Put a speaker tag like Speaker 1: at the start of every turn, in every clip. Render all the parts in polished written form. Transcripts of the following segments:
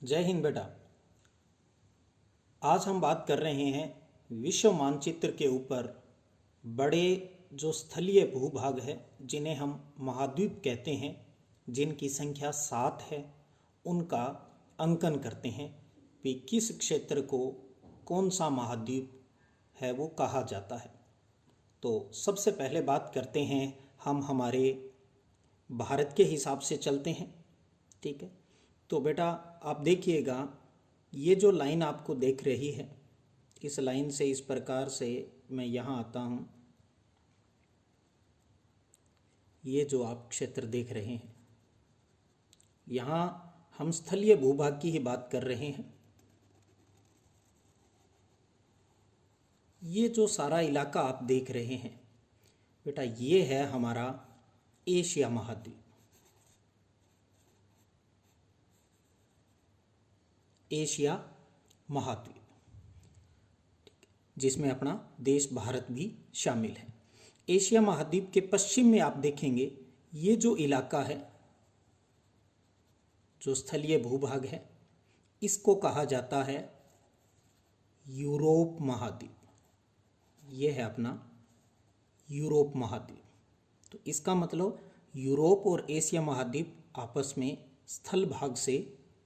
Speaker 1: जय हिंद बेटा। आज हम बात कर रहे हैं विश्व मानचित्र के ऊपर बड़े जो स्थलीय भूभाग है जिन्हें हम महाद्वीप कहते हैं, जिनकी संख्या 7 है, उनका अंकन करते हैं कि किस क्षेत्र को कौन सा महाद्वीप है वो कहा जाता है। तो सबसे पहले बात करते हैं हम हमारे भारत के हिसाब से चलते हैं। ठीक है, तो बेटा आप देखिएगा, ये जो लाइन आपको देख रही है, इस लाइन से इस प्रकार से मैं यहाँ आता हूँ। ये जो आप क्षेत्र देख रहे हैं, यहाँ हम स्थलीय भूभाग की ही बात कर रहे हैं। ये जो सारा इलाका आप देख रहे हैं बेटा, ये है हमारा एशिया महाद्वीप। एशिया महाद्वीप, जिसमें अपना देश भारत भी शामिल है। एशिया महाद्वीप के पश्चिम में आप देखेंगे, ये जो इलाका है, जो स्थलीय भूभाग है, इसको कहा जाता है यूरोप महाद्वीप। ये है अपना यूरोप महाद्वीप। तो इसका मतलब यूरोप और एशिया महाद्वीप आपस में स्थल भाग से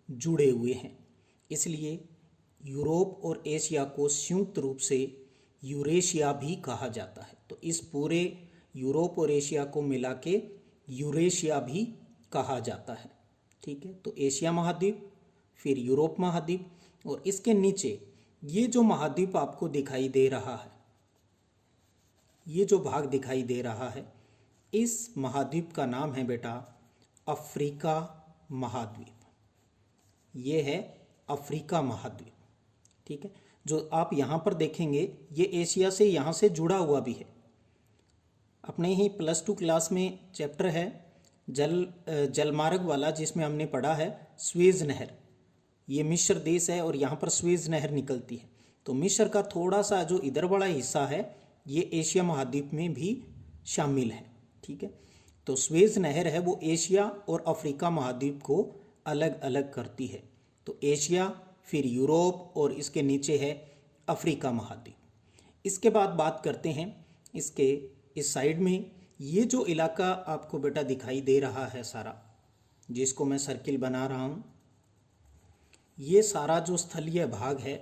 Speaker 1: जुड़े हुए हैं, इसलिए यूरोप और एशिया को संयुक्त रूप से यूरेशिया भी कहा जाता है। तो इस पूरे यूरोप और एशिया को मिला के यूरेशिया भी कहा जाता है। ठीक है, तो एशिया महाद्वीप, फिर यूरोप महाद्वीप, और इसके नीचे ये जो महाद्वीप आपको दिखाई दे रहा है, ये जो भाग दिखाई दे रहा है, इस महाद्वीप का नाम है बेटा अफ्रीका महाद्वीप। ये है अफ्रीका महाद्वीप। ठीक है, जो आप यहाँ पर देखेंगे, ये एशिया से यहाँ से जुड़ा हुआ भी है। अपने ही +2 क्लास में चैप्टर है जलमार्ग वाला, जिसमें हमने पढ़ा है स्वेज नहर। ये मिस्र देश है और यहाँ पर स्वेज नहर निकलती है। तो मिस्र का थोड़ा सा जो इधर वाला हिस्सा है, ये एशिया महाद्वीप में भी शामिल है। ठीक है, तो स्वेज नहर है वो एशिया और अफ्रीका महाद्वीप को अलग अलग करती है। तो एशिया, फिर यूरोप, और इसके नीचे है अफ्रीका महाद्वीप। इसके बाद बात करते हैं इसके इस साइड में, ये जो इलाका आपको बेटा दिखाई दे रहा है सारा, जिसको मैं सर्किल बना रहा हूँ, ये सारा जो स्थलीय भाग है,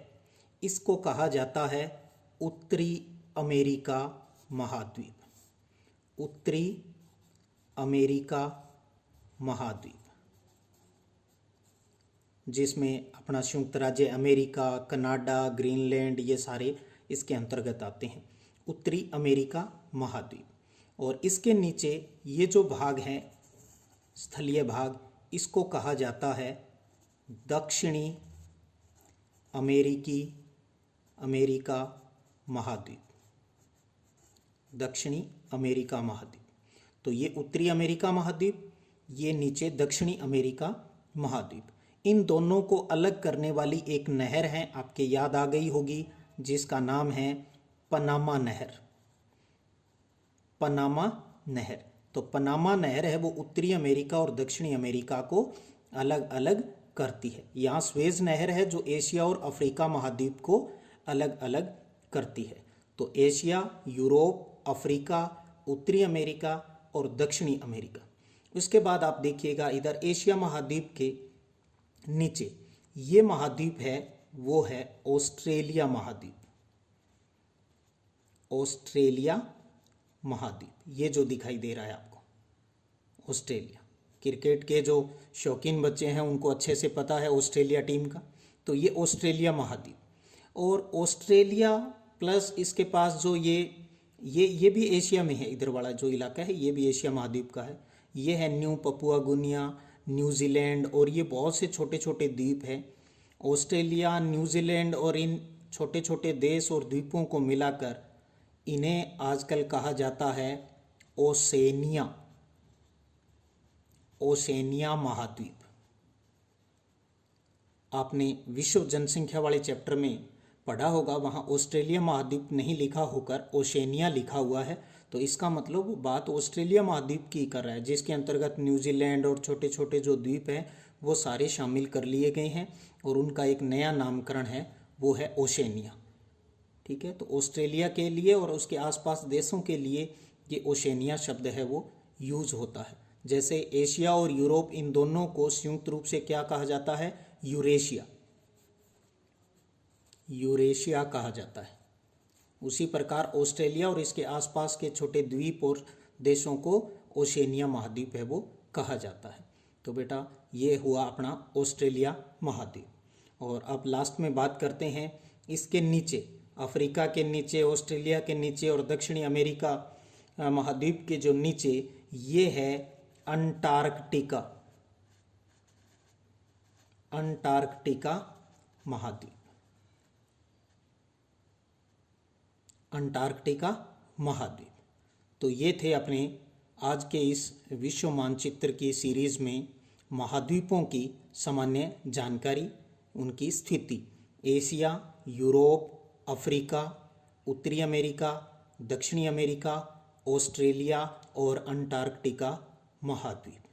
Speaker 1: इसको कहा जाता है उत्तरी अमेरिका महाद्वीप। उत्तरी अमेरिका महाद्वीप, जिसमें अपना संयुक्त राज्य अमेरिका, कनाडा, ग्रीनलैंड, ये सारे इसके अंतर्गत आते हैं, उत्तरी अमेरिका महाद्वीप। और इसके नीचे ये जो भाग है स्थलीय भाग, इसको कहा जाता है दक्षिणी अमेरिका महाद्वीप। दक्षिणी अमेरिका महाद्वीप। तो ये उत्तरी अमेरिका महाद्वीप, ये नीचे दक्षिणी अमेरिका महाद्वीप। इन दोनों को अलग करने वाली एक नहर है, आपके याद आ गई होगी, जिसका नाम है पनामा नहर। पनामा नहर। तो पनामा नहर है वो उत्तरी अमेरिका और दक्षिणी अमेरिका को अलग अलग करती है। यहाँ स्वेज नहर है जो एशिया और अफ्रीका महाद्वीप को अलग अलग करती है। तो एशिया, यूरोप, अफ्रीका, उत्तरी अमेरिका और दक्षिणी अमेरिका। उसके बाद आप देखिएगा, इधर एशिया महाद्वीप के नीचे ये महाद्वीप है, वो है ऑस्ट्रेलिया महाद्वीप। ऑस्ट्रेलिया महाद्वीप, ये जो दिखाई दे रहा है आपको, ऑस्ट्रेलिया। क्रिकेट के जो शौकीन बच्चे हैं उनको अच्छे से पता है ऑस्ट्रेलिया टीम का। तो ये ऑस्ट्रेलिया महाद्वीप, और ऑस्ट्रेलिया प्लस इसके पास जो ये भी एशिया में है। इधर वाला जो इलाका है ये भी एशिया महाद्वीप का है। ये है न्यू पपुआ गुनिया, न्यूजीलैंड, और ये बहुत से छोटे छोटे द्वीप हैं। ऑस्ट्रेलिया, न्यूजीलैंड और इन छोटे छोटे देश और द्वीपों को मिलाकर इन्हें आजकल कहा जाता है ओसेनिया। ओसेनिया महाद्वीप। आपने विश्व जनसंख्या वाले चैप्टर में पढ़ा होगा, वहाँ ऑस्ट्रेलिया महाद्वीप नहीं लिखा होकर ओशेनिया लिखा हुआ है। तो इसका मतलब बात ऑस्ट्रेलिया महाद्वीप की कर रहा है, जिसके अंतर्गत न्यूजीलैंड और छोटे छोटे जो द्वीप हैं वो सारे शामिल कर लिए गए हैं और उनका एक नया नामकरण है, वो है ओशेनिया। ठीक है, तो ऑस्ट्रेलिया के लिए और उसके आसपास देशों के लिए ये ओशेनिया शब्द है वो यूज होता है। जैसे एशिया और यूरोप, इन दोनों को संयुक्त रूप से क्या कहा जाता है? यूरेशिया, यूरेशिया कहा जाता है। उसी प्रकार ऑस्ट्रेलिया और इसके आसपास के छोटे द्वीप और देशों को ओशेनिया महाद्वीप है वो कहा जाता है। तो बेटा ये हुआ अपना ऑस्ट्रेलिया महाद्वीप। और अब लास्ट में बात करते हैं इसके नीचे, अफ्रीका के नीचे, ऑस्ट्रेलिया के नीचे और दक्षिणी अमेरिका महाद्वीप के जो नीचे, ये है अंटार्कटिका, अंटार्कटिका महाद्वीप, अंटार्कटिका महाद्वीप। तो ये थे अपने आज के इस विश्व मानचित्र की सीरीज में महाद्वीपों की सामान्य जानकारी, उनकी स्थिति, एशिया, यूरोप, अफ्रीका, उत्तरी अमेरिका, दक्षिणी अमेरिका, ऑस्ट्रेलिया और अंटार्कटिका महाद्वीप।